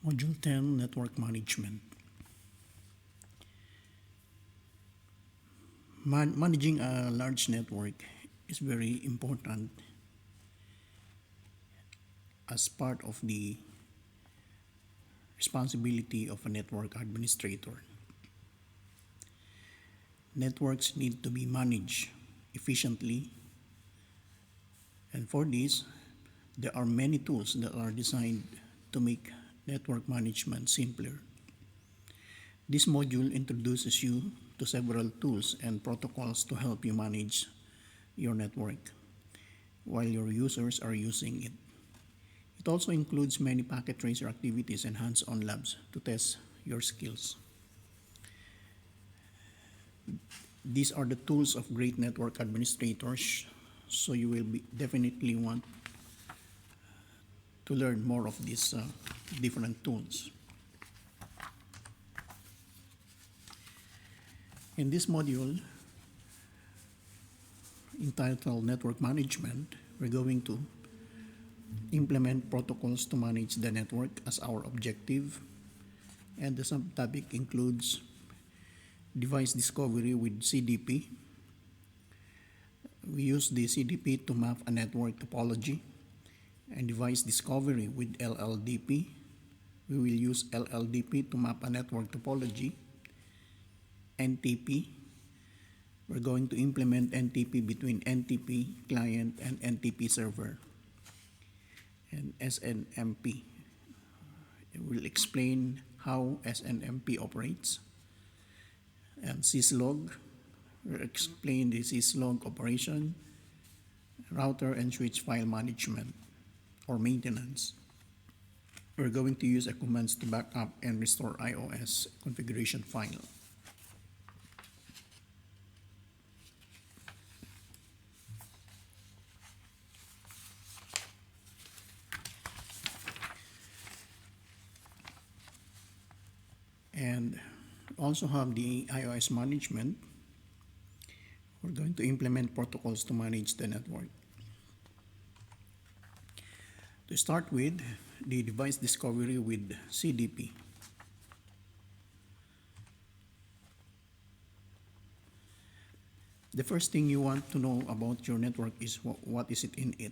Module 10, Network Management. Managing a large network is very important as part of the responsibility of a network administrator. Networks need to be managed efficiently, and for this, there are many tools that are designed to make network management simpler. This module introduces you to several tools and protocols to help you manage your network while your users are using it. It also includes many packet tracer activities and hands-on labs to test your skills. These are the tools of great network administrators, so you will definitely want to learn more of these different tools. In this module, entitled Network Management, we're going to implement protocols to manage the network as our objective, and the subtopic includes device discovery with CDP. We use the CDP to map a network topology, and device discovery with LLDP. We will use LLDP to map a network topology. NTP, we're going to implement NTP between NTP client and NTP server. And SNMP, we'll explain how SNMP operates. And syslog, we'll explain the syslog operation, router and switch file management or maintenance. We're going to use a commands to backup and restore iOS configuration file. And also have the iOS management. We're going to implement protocols to manage the network. To start with, the device discovery with CDP. The first thing you want to know about your network is what is it in it?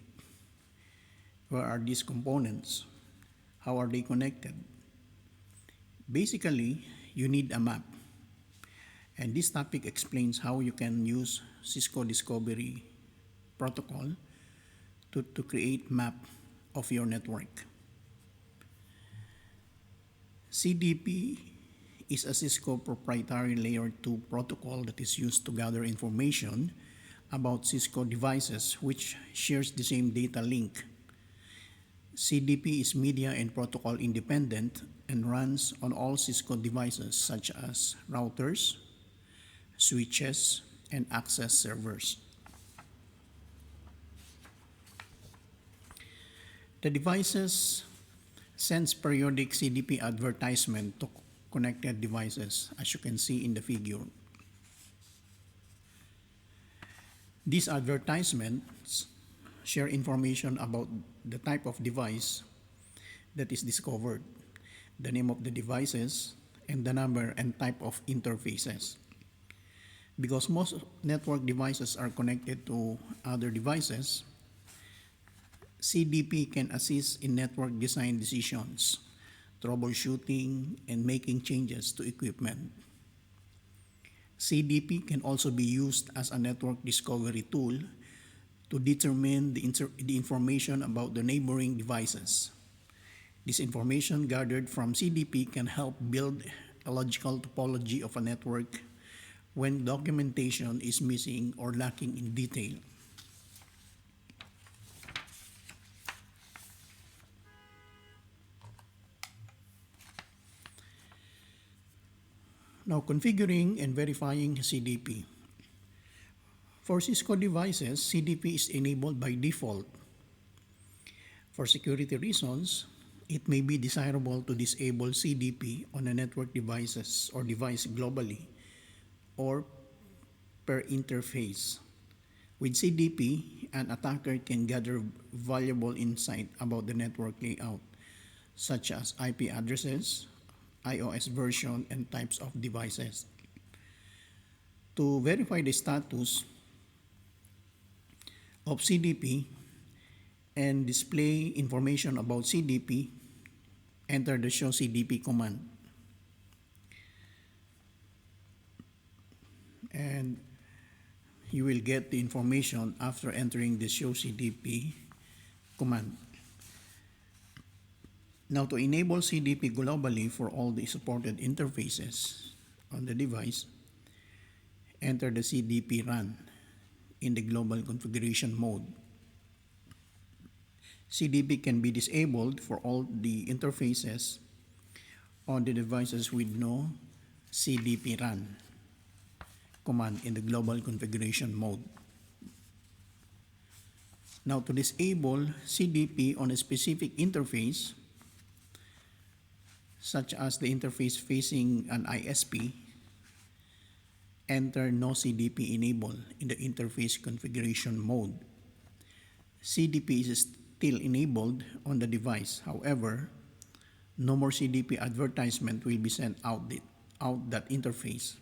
Where are these components? How are they connected? Basically, you need a map. And this topic explains how you can use Cisco Discovery Protocol to create map of your network. CDP is a Cisco proprietary layer 2 protocol that is used to gather information about Cisco devices which shares the same data link. CDP is media and protocol independent and runs on all Cisco devices such as routers, switches, and access servers. The devices sends periodic CDP advertisement to connected devices, as you can see in the figure. These advertisements share information about the type of device that is discovered, the name of the devices, and the number and type of interfaces. Because most network devices are connected to other devices, CDP can assist in network design decisions, troubleshooting, and making changes to equipment. CDP can also be used as a network discovery tool to determine the information about the neighboring devices. This information gathered from CDP can help build a logical topology of a network when documentation is missing or lacking in detail. Now, configuring and verifying CDP. For Cisco devices, CDP is enabled by default. For security reasons, it may be desirable to disable CDP on a network devices or device globally or per interface. With CDP, an attacker can gather valuable insight about the network layout, such as IP addresses, iOS version, and types of devices. To verify the status of CDP and display information about CDP, enter the show CDP command. And you will get the information after entering the show CDP command. Now, to enable CDP globally for all the supported interfaces on the device, enter the CDP run in the global configuration mode. CDP can be disabled for all the interfaces on the devices with no CDP run command in the global configuration mode. Now, to disable CDP on a specific interface, such as the interface facing an ISP, enter no CDP enable in the interface configuration mode. CDP is still enabled on the device. However, no more CDP advertisement will be sent out that interface.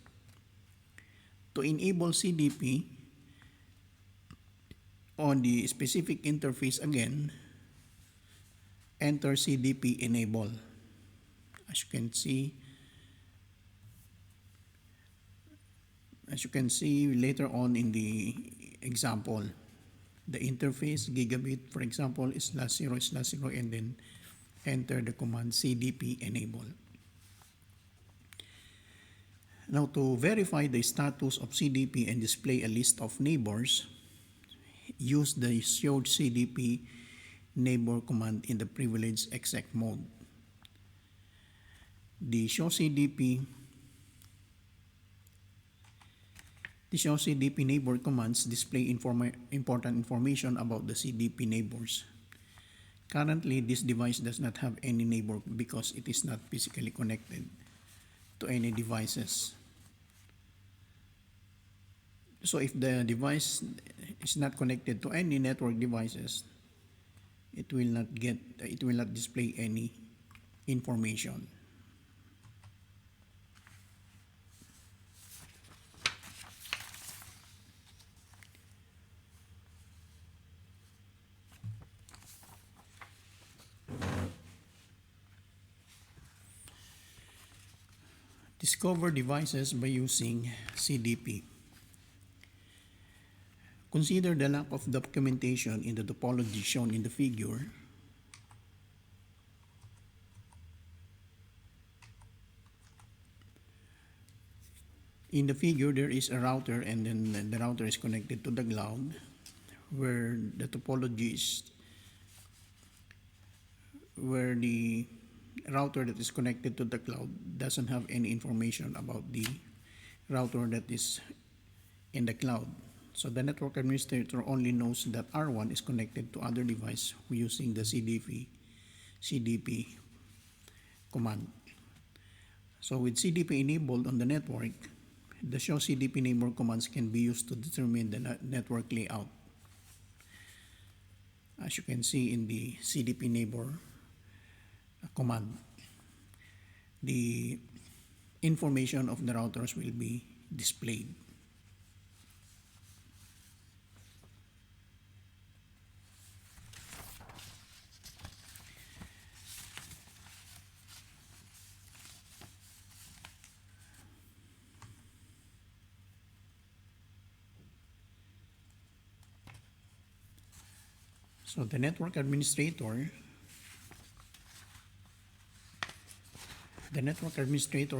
To enable CDP on the specific interface again, enter CDP enable. As you can see later on in the example, the interface gigabit, for example, is /0/0, and then enter the command CDP enable. Now, to verify the status of CDP and display a list of neighbors, use the show CDP neighbor command in the privileged exec mode. The show CDP neighbor commands display important information about the CDP neighbors. Currently, this device does not have any neighbor because it is not physically connected to any devices. So if the device is not connected to any network devices, it will not display any information. Discover devices by using CDP. Consider the lack of documentation in the topology shown in the figure. In the figure, there is a router, and then the router is connected to the cloud, where the topology is where the router that is connected to the cloud doesn't have any information about the router that is in the cloud. So the network administrator only knows that R1 is connected to other device using the CDP command. So with CDP enabled on the network, the show CDP neighbor commands can be used to determine the network layout. As you can see in the CDP neighbor command, the information of the routers will be displayed. So the network administrator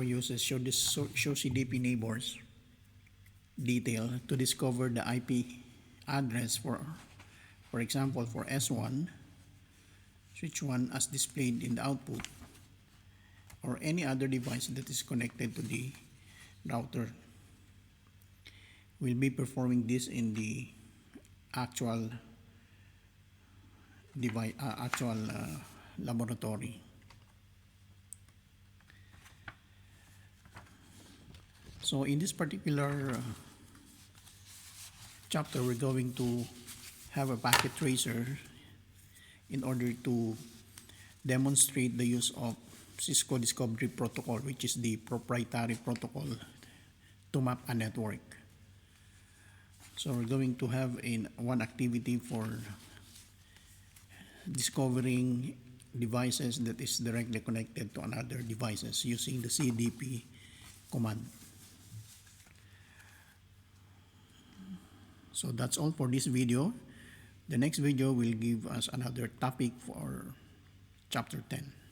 uses show CDP neighbors detail to discover the IP address for example, for S1, switch 1 as displayed in the output, or any other device that is connected to the router. We'll be performing this in the actual laboratory. So in this particular chapter, we're going to have a packet tracer in order to demonstrate the use of Cisco Discovery Protocol, which is the proprietary protocol to map a network. So we're going to have one activity for discovering devices that is directly connected to another devices using the CDP command. So that's all for this video. The next video will give us another topic for chapter 10.